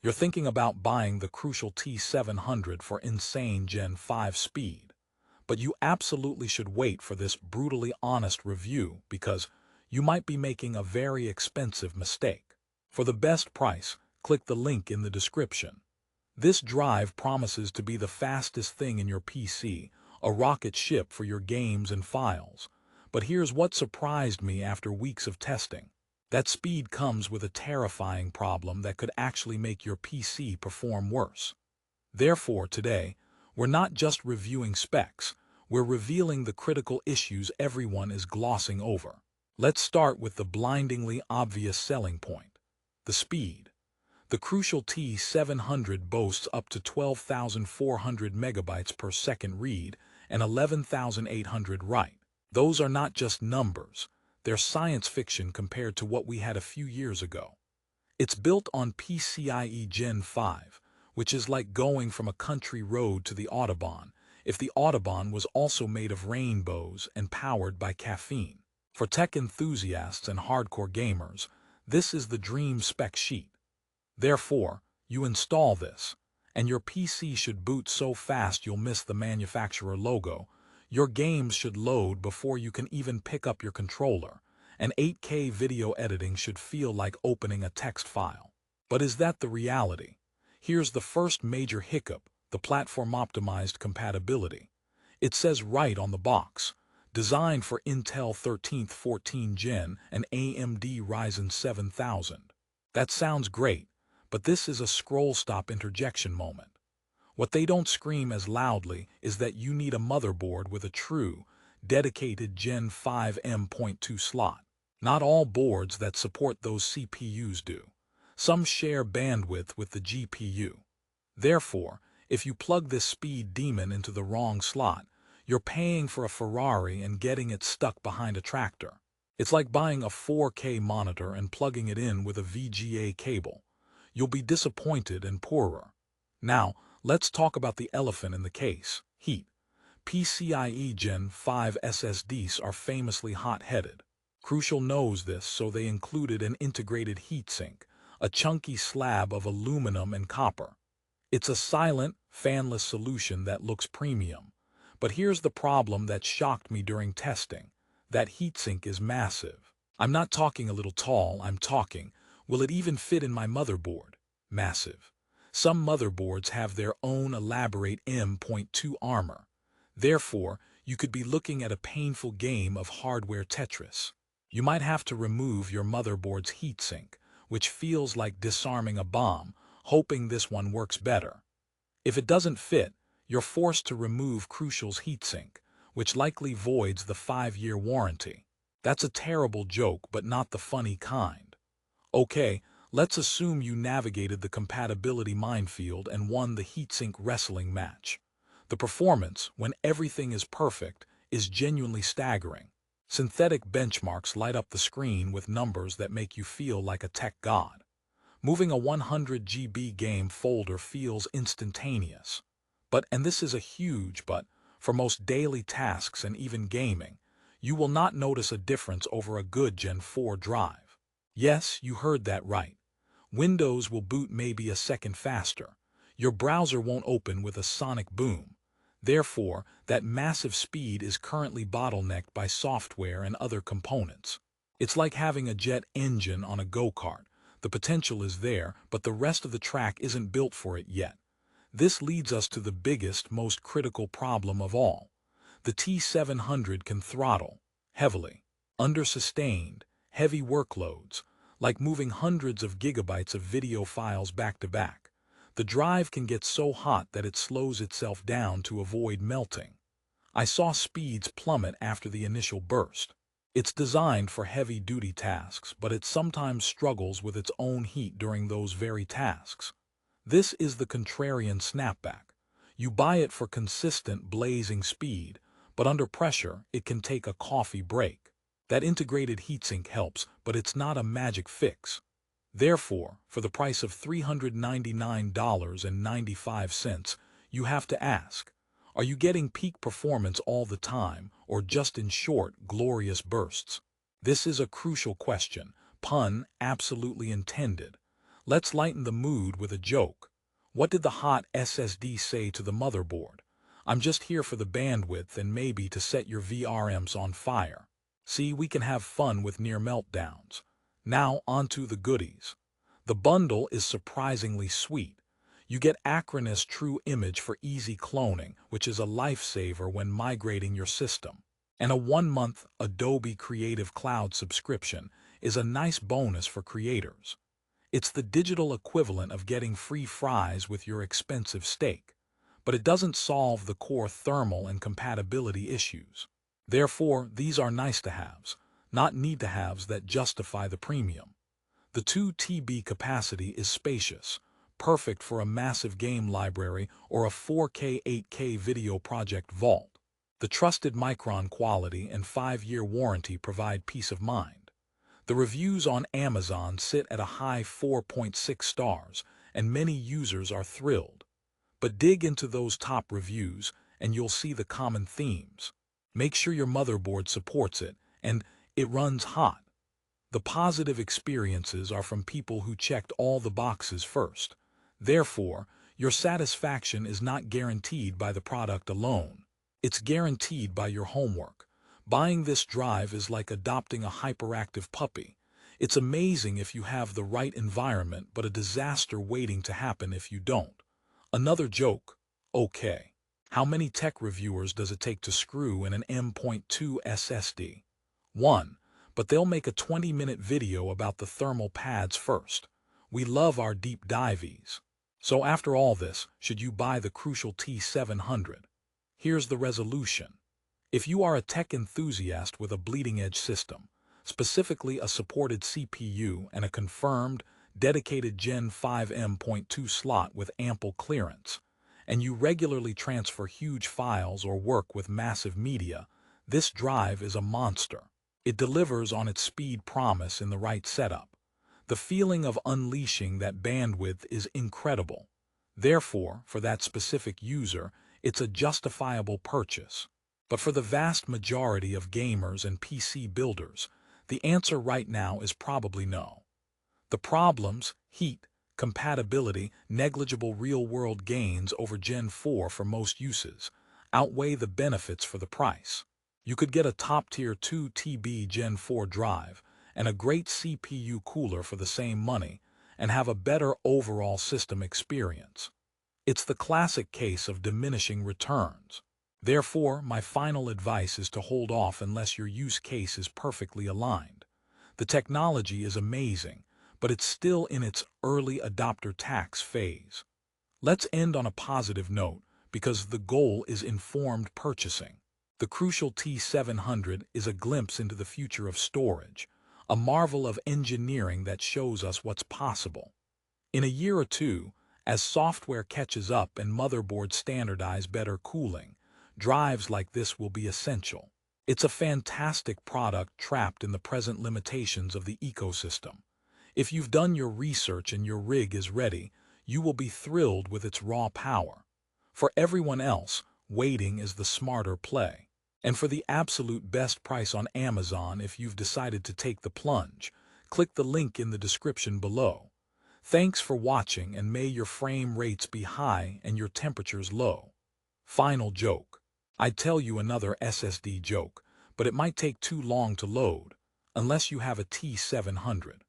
You're thinking about buying the Crucial T700 for insane Gen 5 speed. But you absolutely should wait for this brutally honest review because you might be making a very expensive mistake. For the best price, click the link in the description. This drive promises to be the fastest thing in your PC, a rocket ship for your games and files. But here's what surprised me after weeks of testing. That speed comes with a terrifying problem that could actually make your PC perform worse. Therefore, today, we're not just reviewing specs, we're revealing the critical issues everyone is glossing over. Let's start with the blindingly obvious selling point: the speed. The Crucial T700 boasts up to 12,400 megabytes per second read and 11,800 write. Those are not just numbers, they're science fiction compared to what we had a few years ago. It's built on PCIe Gen 5, which is like going from a country road to the Autobahn, if the Autobahn was also made of rainbows and powered by caffeine. For tech enthusiasts and hardcore gamers, this is the dream spec sheet. Therefore, you install this, and your PC should boot so fast you'll miss the manufacturer logo. Your games should load before you can even pick up your controller, and 8K video editing should feel like opening a text file. But is that the reality? Here's the first major hiccup: the platform-optimized compatibility. It says right on the box, designed for Intel 13th 14th Gen and AMD Ryzen 7000. That sounds great, but this is a scroll-stop interjection moment. What they don't scream as loudly is that you need a motherboard with a true, dedicated Gen 5 M.2 slot. Not all boards that support those CPUs do. Some share bandwidth with the GPU. Therefore, if you plug this speed demon into the wrong slot, you're paying for a Ferrari and getting it stuck behind a tractor. It's like buying a 4K monitor and plugging it in with a VGA cable. You'll be disappointed and poorer. Now, let's talk about the elephant in the case: heat. PCIe Gen 5 SSDs are famously hot-headed. Crucial knows this, so they included an integrated heatsink, a chunky slab of aluminum and copper. It's a silent, fanless solution that looks premium. But here's the problem that shocked me during testing: that heatsink is massive. I'm not talking a little tall, I'm talking, will it even fit in my motherboard? Massive. Some motherboards have their own elaborate M.2 armor. Therefore, you could be looking at a painful game of hardware Tetris. You might have to remove your motherboard's heatsink, which feels like disarming a bomb, hoping this one works better. If it doesn't fit, you're forced to remove Crucial's heatsink, which likely voids the 5-year warranty. That's a terrible joke, but not the funny kind. Okay, let's assume you navigated the compatibility minefield and won the heatsink wrestling match. The performance, when everything is perfect, is genuinely staggering. Synthetic benchmarks light up the screen with numbers that make you feel like a tech god. Moving a 100 GB game folder feels instantaneous. But, and this is a huge but, for most daily tasks and even gaming, you will not notice a difference over a good Gen 4 drive. Yes, you heard that right. Windows will boot maybe a second faster. Your browser won't open with a sonic boom. Therefore, that massive speed is currently bottlenecked by software and other components. It's like having a jet engine on a go-kart. The potential is there, but the rest of the track isn't built for it yet. This leads us to the biggest, most critical problem of all. The T700 can throttle heavily, under sustained, heavy workloads, like moving hundreds of gigabytes of video files back to back. The drive can get so hot that it slows itself down to avoid melting. I saw speeds plummet after the initial burst. It's designed for heavy-duty tasks, but it sometimes struggles with its own heat during those very tasks. This is the contrarian snapback. You buy it for consistent, blazing speed, but under pressure, it can take a coffee break. That integrated heatsink helps, but it's not a magic fix. Therefore, for the price of $399.95, you have to ask, are you getting peak performance all the time, or just in short, glorious bursts? This is a crucial question, pun absolutely intended. Let's lighten the mood with a joke. What did the hot SSD say to the motherboard? I'm just here for the bandwidth and maybe to set your VRMs on fire. See, we can have fun with near meltdowns. Now onto the goodies. The bundle is surprisingly sweet. You get Acronis True Image for easy cloning, which is a lifesaver when migrating your system. And a 1-month Adobe Creative Cloud subscription is a nice bonus for creators. It's the digital equivalent of getting free fries with your expensive steak, but it doesn't solve the core thermal and compatibility issues. Therefore, these are nice-to-haves, not need-to-haves that justify the premium. The 2 TB capacity is spacious, perfect for a massive game library or a 4K 8K video project vault. The trusted Micron quality and 5-year warranty provide peace of mind. The reviews on Amazon sit at a high 4.6 stars, and many users are thrilled. But dig into those top reviews, and you'll see the common themes. Make sure your motherboard supports it, and it runs hot. The positive experiences are from people who checked all the boxes first. Therefore, your satisfaction is not guaranteed by the product alone. It's guaranteed by your homework. Buying this drive is like adopting a hyperactive puppy. It's amazing if you have the right environment, but a disaster waiting to happen if you don't. Another joke. Okay. How many tech reviewers does it take to screw in an M.2 SSD? 1. But they'll make a 20-minute video about the thermal pads first. We love our deep dives. So after all this, should you buy the Crucial T700? Here's the resolution. If you are a tech enthusiast with a bleeding-edge system, specifically a supported CPU and a confirmed, dedicated Gen 5 M.2 slot with ample clearance, and you regularly transfer huge files or work with massive media, this drive is a monster. It delivers on its speed promise in the right setup. The feeling of unleashing that bandwidth is incredible. Therefore, for that specific user, it's a justifiable purchase. But for the vast majority of gamers and PC builders, the answer right now is probably no. The problems, heat, compatibility, negligible real-world gains over Gen 4 for most uses, outweigh the benefits for the price. You could get a top-tier 2 TB Gen 4 drive and a great CPU cooler for the same money and have a better overall system experience. It's the classic case of diminishing returns. Therefore, my final advice is to hold off unless your use case is perfectly aligned. The technology is amazing, but it's still in its early adopter tax phase. Let's end on a positive note, because the goal is informed purchasing. The Crucial T700 is a glimpse into the future of storage, a marvel of engineering that shows us what's possible. In a year or two, as software catches up and motherboards standardize better cooling, drives like this will be essential. It's a fantastic product trapped in the present limitations of the ecosystem. If you've done your research and your rig is ready, you will be thrilled with its raw power. For everyone else, waiting is the smarter play. And for the absolute best price on Amazon, if you've decided to take the plunge, click the link in the description below. Thanks for watching, and may your frame rates be high and your temperatures low. Final joke. I'd tell you another SSD joke, but it might take too long to load, unless you have a T700.